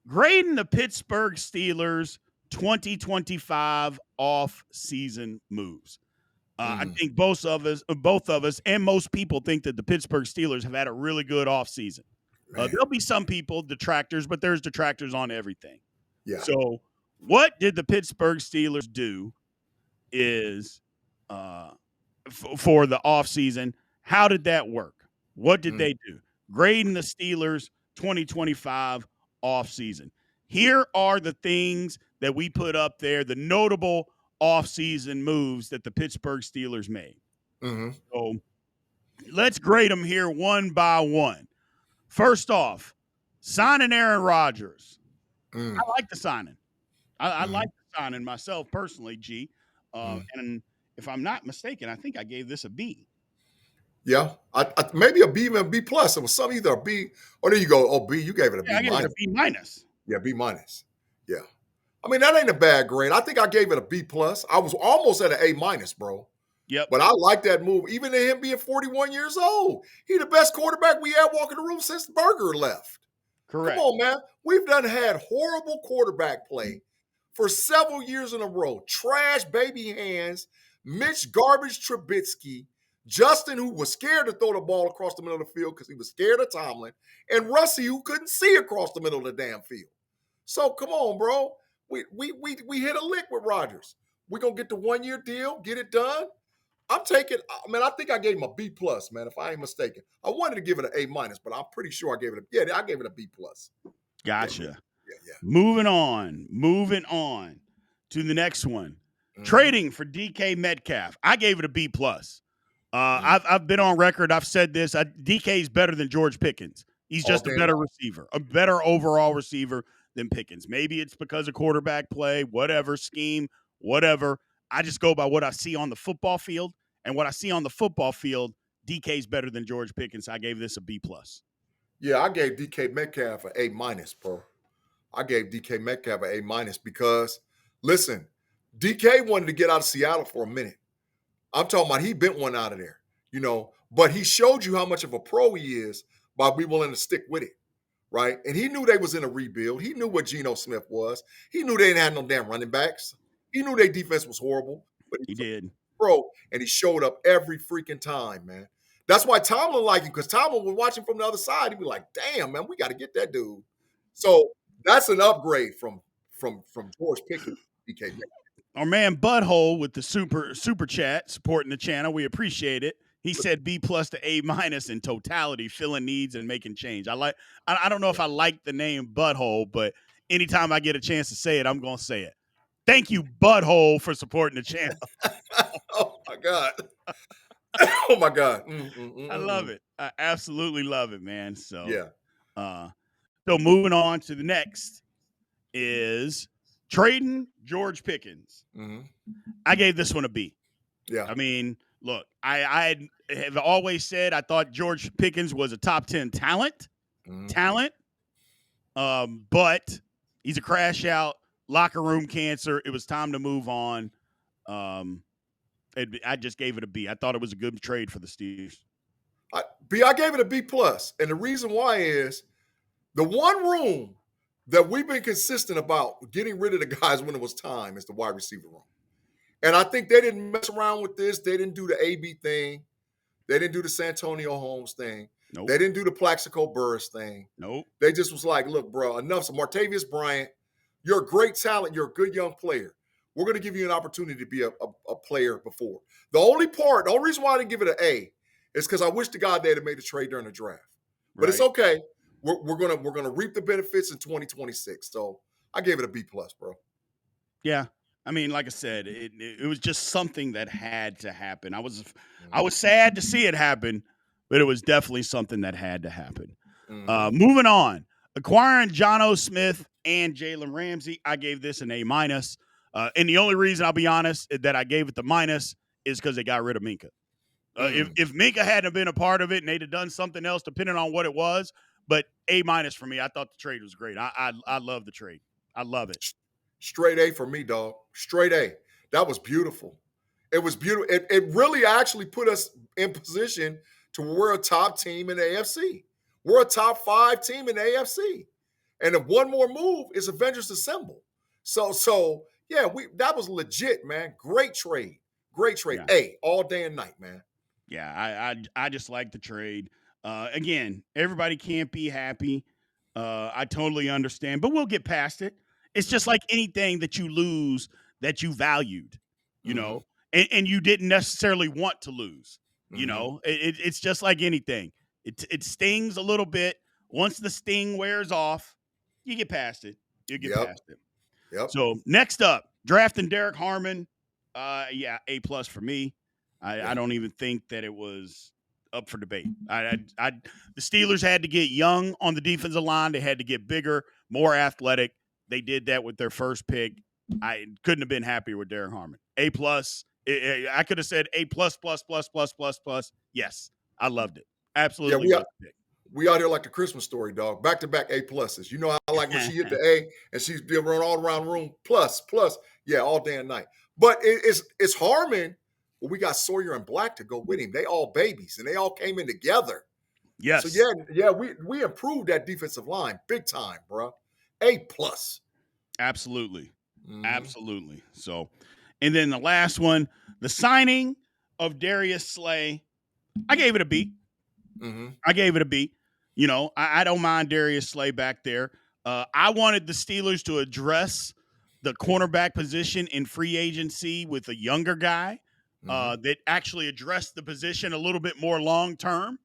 Grading the Pittsburgh Steelers 2025 off-season moves. I think both of us, and most people think that the Pittsburgh Steelers have had a really good offseason. There'll be some people, detractors, but there's detractors on everything. Yeah. So, what did the Pittsburgh Steelers do is for the offseason? How did that work? What did they do? Grading the Steelers 2025 offseason. Here are the things that we put up there, the notable offseason moves that the Pittsburgh Steelers made. So let's grade them here one by one. First off, signing Aaron Rodgers. I like the signing. I like the signing myself personally, G. And if I'm not mistaken, I think I gave this a B. Yeah, I maybe a B, even a B plus. It was some either a B. Oh, there you go. Oh, B. You gave it a B I gave minus. it a B minus. Yeah, B minus. Yeah, I mean that ain't a bad grade. I think I gave it a B plus. I was almost at an A minus, bro. Yep. But I like that move, even to him being 41 years old. He the best quarterback we had walking the room since Berger left. Correct. Come on, man. We've had horrible quarterback play for several years in a row. Trash baby hands, Mitch garbage Trubisky, Justin, who was scared to throw the ball across the middle of the field because he was scared of Tomlin, and Russie, who couldn't see across the middle of the damn field. So come on, bro. We hit a lick with Rodgers. We're gonna get the 1-year deal, get it done. I'm taking, man, I think I gave him a B plus, man, if I ain't mistaken. I wanted to give it an A minus, but I'm pretty sure I gave it I gave it a B plus. Gotcha. Yeah. Moving on to the next one. Trading for DK Metcalf. I gave it a B plus. I've been on record. I've said this. DK is better than George Pickens. He's just a better receiver, a better overall receiver than Pickens. Maybe it's because of quarterback play, whatever, scheme, whatever. I just go by what I see on the football field, and what I see on the football field, DK's better than George Pickens. I gave this a B plus. Yeah, I gave DK Metcalf an A minus, bro. I gave DK Metcalf an A minus because, listen, DK wanted to get out of Seattle for a minute. I'm talking about he bent one out of there, but he showed you how much of a pro he is by being willing to stick with it, right? And he knew they was in a rebuild. He knew what Geno Smith was. He knew they didn't have no damn running backs. He knew their defense was horrible, but he did. Pro, and he showed up every freaking time, man. That's why Tomlin liked him, because Tomlin was watching from the other side. He'd be like, "Damn, man, we got to get that dude." So that's an upgrade from George Pickens. DK. Our man Butthole with the super chat supporting the channel. We appreciate it. He said B plus to A minus in totality, filling needs and making change. I don't know if I like the name Butthole, but anytime I get a chance to say it, I'm gonna say it. Thank you, Butthole, for supporting the channel. Oh my God. Oh my God. I love it. I absolutely love it, man. So yeah. So moving on to the next is trading George Pickens. I gave this one a B. Yeah. I mean, look, I have always said I thought George Pickens was a top 10 talent, but he's a crash out, locker room cancer. It was time to move on. I just gave it a B. I thought it was a good trade for the Steelers. I gave it a B plus, and the reason why is the one room that we've been consistent about getting rid of the guys when it was time is the wide receiver room. And I think they didn't mess around with this. They didn't do the AB thing. They didn't do the Santonio Holmes thing. Nope. They didn't do the Plaxico Burress thing. Nope. They just was like, look, bro, enough. So Martavius Bryant, you're a great talent. You're a good young player. We're going to give you an opportunity to be a player before. The only reason why I didn't give it an A is because I wish to God they'd have made a trade during the draft. But It's okay. We're gonna reap the benefits in 2026. So I gave it a B plus, bro. Yeah. I mean, like I said, it was just something that had to happen. I was sad to see it happen, but it was definitely something that had to happen. Moving on, acquiring Jonnu Smith and Jalen Ramsey, I gave this an A minus. And the only reason, I'll be honest, that I gave it the minus is because they got rid of Minkah. If Minkah hadn't been a part of it and they'd have done something else, depending on what it was, but A minus for me. I thought the trade was great. I love the trade. I love it. Straight A for me, dog. Straight A. That was beautiful. It was beautiful. It really actually put us in position to where we're a top team in the AFC. We're a top 5 team in the AFC. And if one more move, it's Avengers Assemble. So yeah, that was legit, man. Great trade. Great trade. Yeah. Hey, all day and night, man. Yeah, I just like the trade. Again, everybody can't be happy. I totally understand, but we'll get past it. It's just like anything that you lose that you valued, you Mm-hmm. know, and you didn't necessarily want to lose. Mm-hmm. It's just like anything. It stings a little bit. Once the sting wears off, you get past it. You get Yep. past it. Yep. So next up, drafting Derek Harmon. Yeah, A+ for me. I Yeah. don't even think that it was up for debate. The Steelers had to get young on the defensive line. They had to get bigger, more athletic. They did that with their first pick. I couldn't have been happier with Derek Harmon. A+. I could have said A++++++++. Yes, I loved it. Yeah, Absolutely was the pick. we out here like the Christmas story, dog. Back to back A+. You know, I like when she hit the A and she's been running all around the room. Plus. Yeah, all day and night. But it's Harmon. But we got Sawyer and Black to go with him. They all babies, and they all came in together. So Yes, we improved that defensive line big time, bro. A+. absolutely. Mhm. Absolutely. So, and then the last one, the signing of Darius Slay, I gave it a B. Mhm. I gave it a B. I don't mind Darius Slay back there. I wanted the Steelers to address the cornerback position in free agency with a younger guy Mhm. that actually addressed the position a little bit more long term.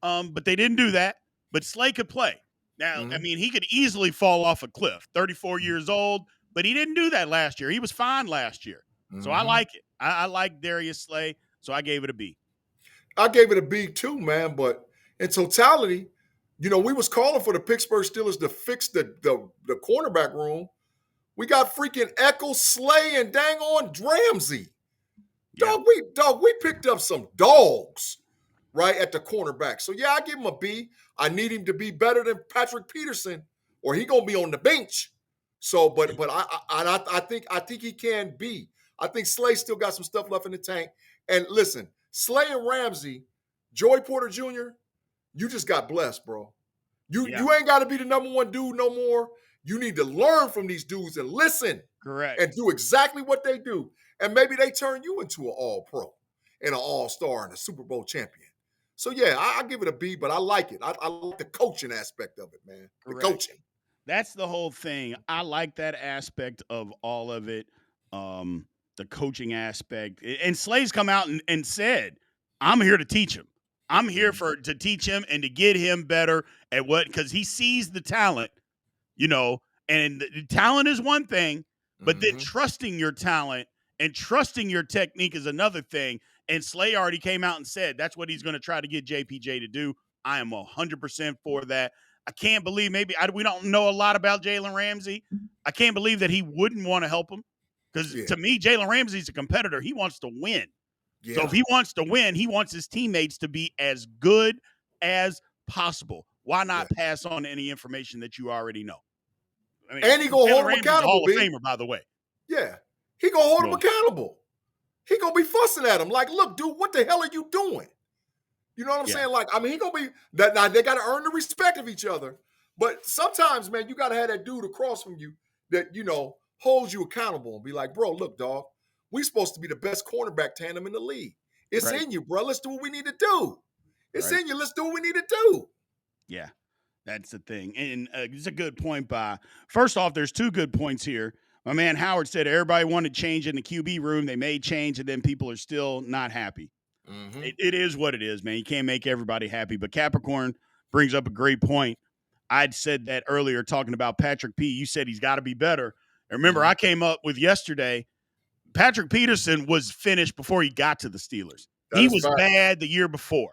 But they didn't do that. But Slay could play. Now, I Mhm. mean, he could easily fall off a cliff. 34 years old, but he didn't do that last year. He was fine last year. So I Mhm. like it. I like Darius Slay. So I gave it a B. I gave it a B too, man. But in totality, we was calling for the Pittsburgh Steelers to fix the cornerback room. We got freaking Eccles, Slay, and dang on Ramsey. Yeah. Dog, we picked up some dogs right at the cornerback. So yeah, I give him a B. I need him to be better than Patrick Peterson, or he gonna be on the bench. So, but I think he can be. I think Slay still got some stuff left in the tank. And listen, Slay and Ramsey, Joey Porter Jr., you just got blessed, bro. You Yeah. you ain't got to be the number one dude no more. You need to learn from these dudes and listen and Correct. do exactly what they do. And maybe they turn you into an all-pro and an all-star and a Super Bowl champion. So yeah, I give it a B, but I like it. I like the coaching aspect of it, man. The Correct. coaching. That's the whole thing. I like that aspect of all of it. Um, the coaching aspect. And Slay's come out and said, I'm here to teach him. I'm here Mhm. for to teach him and to get him better at what because he sees the talent, and the talent is one thing, but then Mhm. trusting your talent and trusting your technique is another thing. And Slay already came out and said that's what he's going to try to get JPJ to do. I am 100% for that. I can't believe we don't know a lot about Jalen Ramsey. I can't believe that he wouldn't want to help him because Yeah. to me, Jalen Ramsey's a competitor. He wants to win. So if Yeah. he wants to win, he wants his teammates to be as good as possible. Why Yeah. not pass on any information that you already know? I mean, And he gonna Jalen hold him Ramsey's a accountable, Hall of B. Famer, by the way. Yeah. He gonna hold him So, accountable. He gonna be fussing at him like, look, dude, what the hell are you doing? You know what I'm yeah, saying? Like, I mean, he gonna be that now. They gotta earn the respect of each other. But sometimes, man, you gotta have that dude across from you that holds you accountable and be like, bro, look, dog, we supposed to be the best cornerback tandem in the league. It's right, in you, bro. Let's do what we need to do. It's right. in you. Let's do what we need to do. Yeah, that's the thing. And it's a good point by, first off, there's two good points here. My man Howard said everybody wanted change in the QB room. They made change, and then people are still not happy. Mm-hmm. It is what it is, man. You can't make everybody happy. But Capricorn brings up a great point. I'd said that earlier talking about Patrick P. You said he's got to be better. And remember, Mm-hmm. I came up with yesterday, Patrick Peterson was finished before he got to the Steelers. That He is was fact. bad the year before,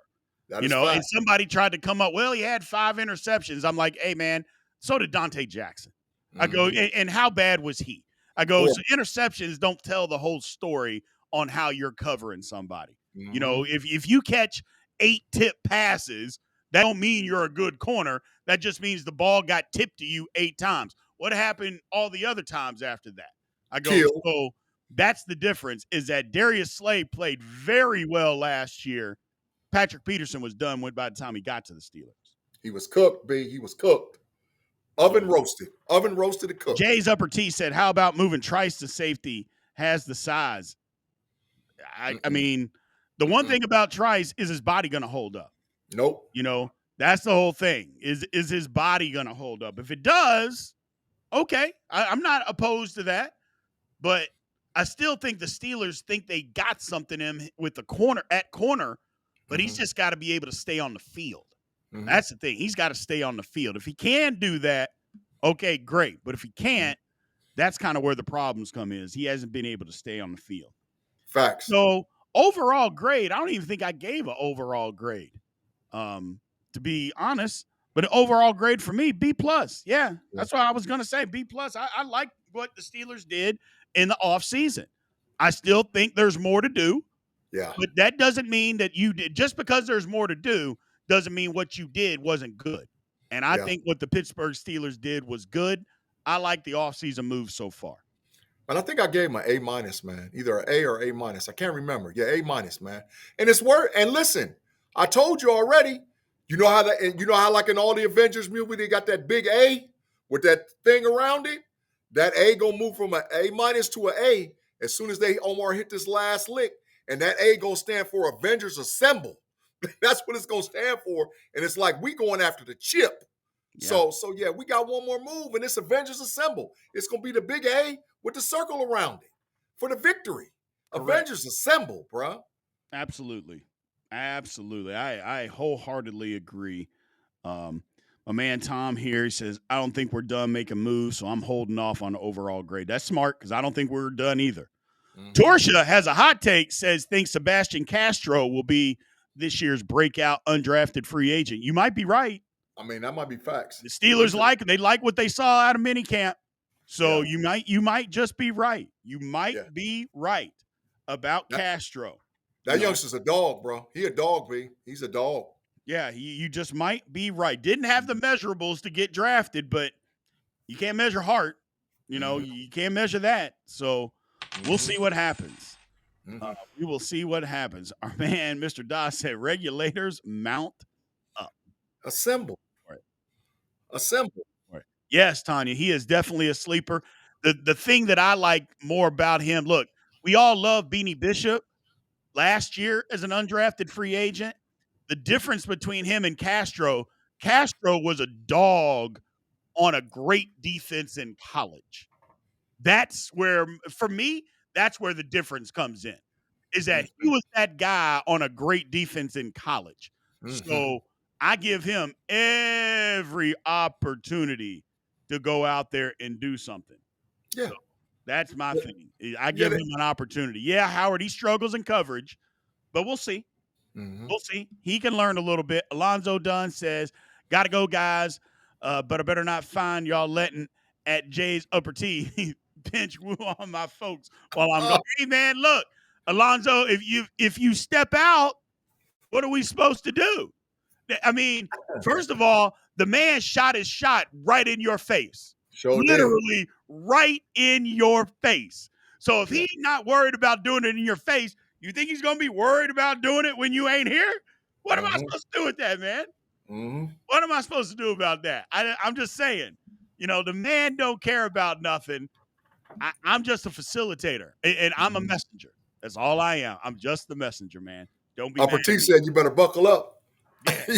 That is and fact. somebody tried to come up, well, he had 5 interceptions. I'm like, hey, man, so did Dante Jackson. I go, Mm-hmm. and how bad was he? I go, so Horrible. interceptions don't tell the whole story on how you're covering somebody. Mm-hmm. If you catch 8 tip passes, that don't mean you're a good corner. That just means the ball got tipped to you 8 times. What happened all the other times after that? I go, Kill. so that's the difference is that Darius Slay played very well last year. Patrick Peterson was done with by the time he got to the Steelers. He was cooked, B. He was cooked. Oven roasted and cooked. Jay's Upper T said, "How about moving Trice to safety? Has the size." I mean, the one thing about Trice is his body going to hold up. Nope. You know, that's the whole thing. Is his body going to hold up? If it does, okay, I'm not opposed to that. But I still think the Steelers think they got something in him with the corner, but he's just got to be able to stay on the field. That's the thing. He's got to stay on the field. If he can do that, okay, great. But if he can't, that's kind of where the problems come in. Is he hasn't been able to stay on the field. Facts. So overall grade, I don't even think I gave an overall grade, to be honest. But an overall grade for me, B+. Yeah, that's what I was going to say, B+. I like what the Steelers did in the offseason. I still think there's more to do. Yeah. But that doesn't mean that you did. Just because there's more to do doesn't mean what you did wasn't good. And I think what the Pittsburgh Steelers did was good. I like the offseason move so far. And I think I gave him an A-, man. Either an A or A-. I can't remember. Yeah, A-, man. And it's worth. And listen, I told you already. You know how like in all the Avengers movie, they got that big A with that thing around it? That A gonna move from an A- to an A as soon as they Omar hit this last lick. And that A gonna stand for Avengers Assemble. That's what it's gonna stand for. And it's like we going after the chip. Yeah. So yeah, we got one more move, and it's Avengers Assemble. It's gonna be the big A with the circle around it for the victory. Correct. Avengers Assemble, bro. Absolutely. I wholeheartedly agree. My man Tom here, he says, I don't think we're done making moves, so I'm holding off on the overall grade. That's smart because I don't think we're done either. Torsha has a hot take, says, thinks Sebastian Castro will be this year's breakout undrafted free agent. You might be right. I mean, that might be facts. The Steelers like what they saw out of minicamp. So you might just be right. You might be right about Castro. That youngster's a dog, bro. He a dog, B. He's a dog. Yeah, you just might be right. Didn't have the measurables to get drafted, but you can't measure heart. You know, you can't measure that. So we'll see what happens. We will see what happens. Our man, Mr. Doss, said regulators mount up. Assemble. Right. Assemble. Right. Yes, Tanya, he is definitely a sleeper. The thing that I like more about him, look, we all love Beanie Bishop last year as an undrafted free agent. The difference between him and Castro was a dog on a great defense in college. That's where, for me, that's where the difference comes in, is that he was that guy on a great defense in college. So I give him every opportunity to go out there and do something. Yeah. So that's my thing. I give him an opportunity. Yeah, Howard, he struggles in coverage, but we'll see. We'll see. He can learn a little bit. Alonzo Dunn says, got to go, guys, but I better not find y'all letting at Jay's Upper T pinch woo on my folks while I'm going. Hey, man, look, Alonzo, if you step out, what are we supposed to do? I mean, first of all, the man shot his shot right in your face. Literally right in your face. So if he's not worried about doing it in your face, you think he's going to be worried about doing it when you ain't here? What am I supposed to do with that, man? What am I supposed to do about that? I'm just saying, the man don't care about nothing. I'm just a facilitator, and I'm a messenger. That's all I am. I'm just the messenger, man. Don't be Upper T said you better buckle up. Yeah.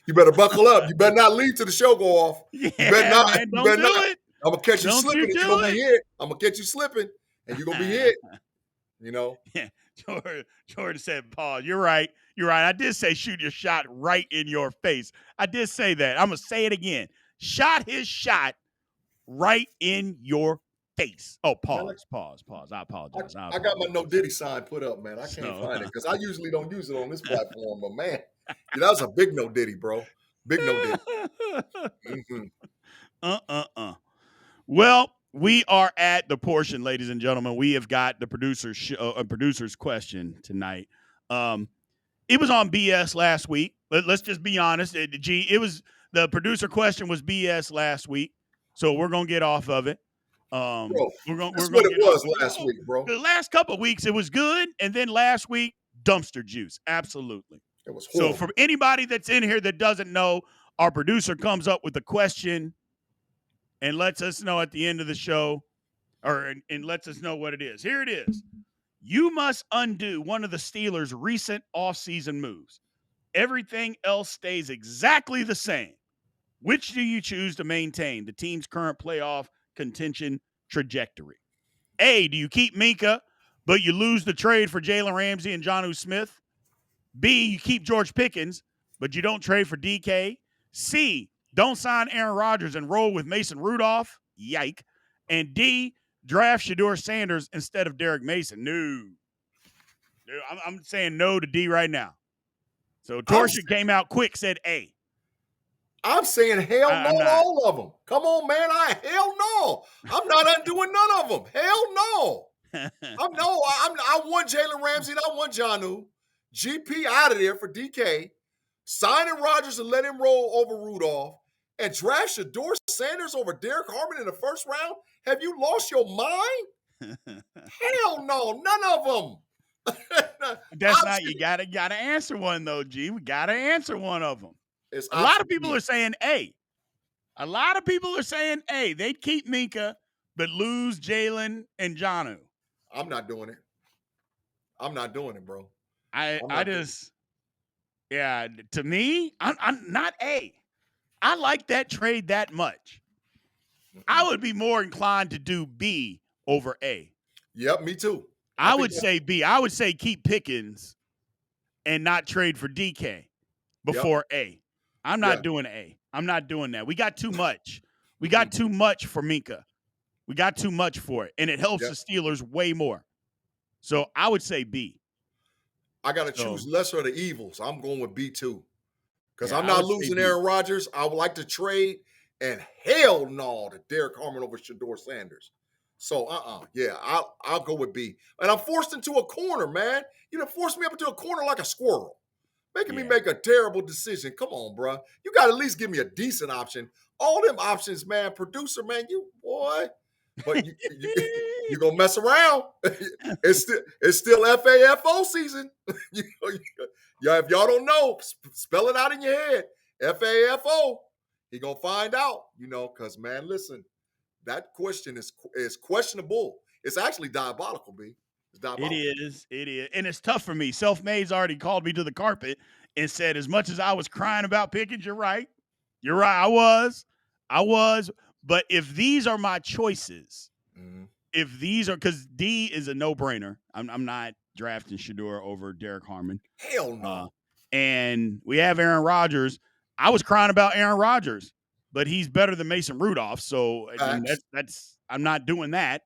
You better buckle up. You better not leave till the show go off. Yeah, you better not. Man, don't do it. I'm going to catch you slipping and you're going to be hit. I'm going to catch you slipping and you're going to be hit. Yeah. Jordan said, Paul, you're right. You're right. I did say shoot your shot right in your face. I did say that. I'm going to say it again. Shot his shot right in your face. Oh, pause. I apologize. I got my No Diddy sign put up, man. I can't find it because I usually don't use it on this platform. But, man, that was a big No Diddy, bro. Big No Diddy. Well, we are at the portion, ladies and gentlemen. We have got the producer's question tonight. It was on BS last week. Let's just be honest. It was the producer question was BS last week, so we're gonna get off of it. Bro, that's what it was last week, bro. The last couple of weeks it was good, and then last week dumpster juice. Absolutely, it was horrible. So for anybody that's in here that doesn't know, our producer comes up with a question and lets us know at the end of the show, and lets us know what it is. Here it is. You must undo one of the Steelers' recent offseason moves. Everything else stays exactly the same. Which do you choose to maintain the team's current playoff contention trajectory? A, do you keep Minka, but you lose the trade for Jalen Ramsey and Jonnu Smith? B, you keep George Pickens, but you don't trade for DK? C, don't sign Aaron Rodgers and roll with Mason Rudolph? Yike. And D, draft Shedeur Sanders instead of Derek Mason? No. I'm saying no to D right now. So Torsion came out quick, said A. I'm saying hell no to all of them. Come on, man. Hell no. I'm not undoing none of them. Hell no. I want Jalen Ramsey and I want Jonnu. GP out of there for DK. Signing Rodgers and let him roll over Rudolph. And draft Shedeur Sanders over Derek Harmon in the first round? Have you lost your mind? Hell no. None of them. That's not, you gotta answer one though, G. We gotta answer one of them. A lot of people are saying A. A lot of people are saying A. They'd keep Minka, but lose Jalen and Jonnu. I'm not doing it. I'm not doing it, bro. To me, I'm not A. I like that trade that much. I would be more inclined to do B over A. Yep, me too. I would say B. I would say keep Pickens and not trade for DK before A. I'm not doing A. I'm not doing that. We got too much. We got too much for Minka. We got too much for it, and it helps the Steelers way more. So I would say B. I got to choose lesser of the evils. I'm going with B too. Because I'm not losing Aaron Rodgers. I would like to trade, and hell no to Derek Harmon over Shedeur Sanders. So, I'll go with B. And I'm forced into a corner, man. You done forced me up into a corner like a squirrel, making me make a terrible decision. Come on, bro. You got to at least give me a decent option. All them options, man. Producer, man, you boy. But you're going to mess around. It's still FAFO season. If y'all don't know, spell it out in your head. FAFO. He going to find out, because, man, listen, that question is questionable. It's actually diabolical, B. It's diabolical. It is. And it's tough for me. Self-Made's already called me to the carpet and said, as much as I was crying about Pickens, you're right. You're right. I was. But if these are my choices, if these are, because D is a no-brainer. I'm not drafting Shedeur over Derek Harmon. Hell no. And we have Aaron Rodgers. I was crying about Aaron Rodgers, but he's better than Mason Rudolph. So I mean, I'm not doing that.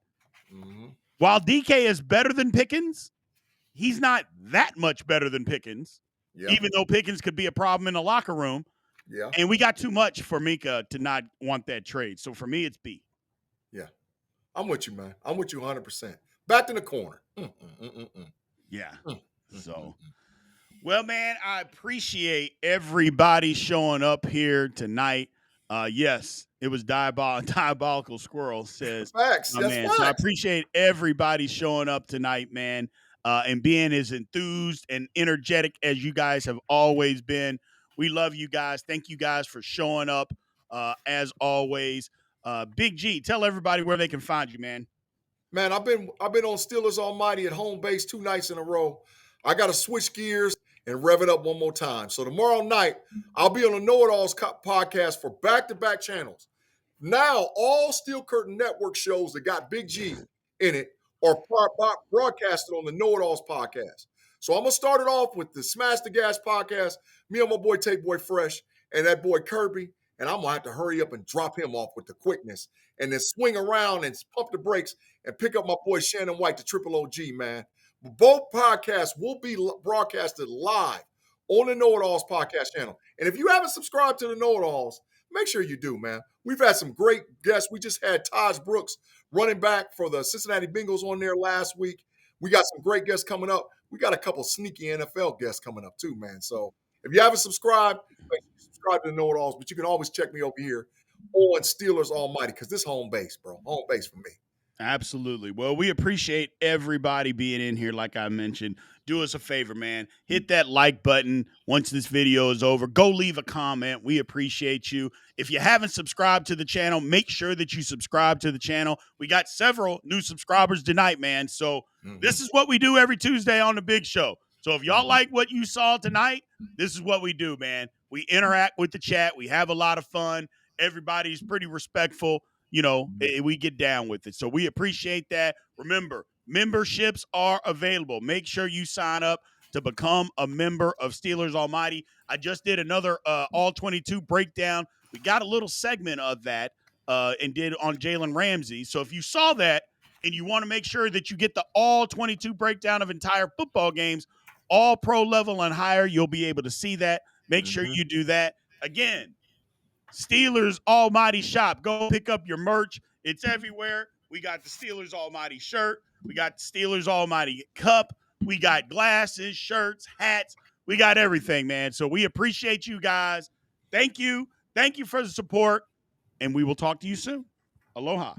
While DK is better than Pickens, he's not that much better than Pickens, even though Pickens could be a problem in the locker room. Yeah. And we got too much for Minka to not want that trade. So for me, it's B. Yeah. I'm with you, man. I'm with you 100%. Back in the corner. Yeah. So, well, man, I appreciate everybody showing up here tonight. Yes, it was diabolical squirrel, says facts. My man. Facts. So I appreciate everybody showing up tonight, man, and being as enthused and energetic as you guys have always been. We love you guys. Thank you guys for showing up, as always. Big G, tell everybody where they can find you, man. Man, I've been on Steelers Almighty at home base 2 nights in a row. I got to switch gears and rev it up one more time. So tomorrow night, I'll be on the Know It Alls podcast for back-to-back channels. Now, all Steel Curtain Network shows that got Big G in it are broadcasted on the Know It Alls podcast. So I'm going to start it off with the Smash the Gas podcast, me and my boy Tate Boy Fresh, and that boy Kirby. And I'm going to have to hurry up and drop him off with the quickness and then swing around and pump the brakes and pick up my boy Shannon White, the Triple OG, man. Both podcasts will be broadcasted live on the Know It Alls podcast channel. And if you haven't subscribed to the Know It Alls, make sure you do, man. We've had some great guests. We just had Taj Brooks, running back for the Cincinnati Bengals, on there last week. We got some great guests coming up. We got a couple sneaky NFL guests coming up too, man. So if you haven't subscribed, make sure you subscribe to the Know It Alls. But you can always check me over here on Steelers Almighty, because this home base, bro. Home base for me. Absolutely. Well, we appreciate everybody being in here. Like I mentioned, do us a favor, man. Hit that like button once this video is over. Go leave a comment. We appreciate you. If you haven't subscribed to the channel, make sure that you subscribe to the channel. We got several new subscribers tonight, man. So this is what we do every Tuesday on the Big Show. So if y'all like what you saw tonight, this is what we do, man. We interact with the chat. We have a lot of fun. Everybody's pretty respectful. We get down with it. So we appreciate that. Remember, memberships are available. Make sure you sign up to become a member of Steelers Almighty. I just did another All 22 breakdown. We got a little segment of that and did on Jalen Ramsey. So if you saw that and you want to make sure that you get the All 22 breakdown of entire football games, all pro level and higher, you'll be able to see that. Make sure you do that. Again, Steelers Almighty Shop. Go pick up your merch. It's everywhere. We got the Steelers Almighty shirt. We got the Steelers Almighty cup. We got glasses, shirts, hats. We got everything, man. So we appreciate you guys. Thank you. Thank you for the support. And we will talk to you soon. Aloha.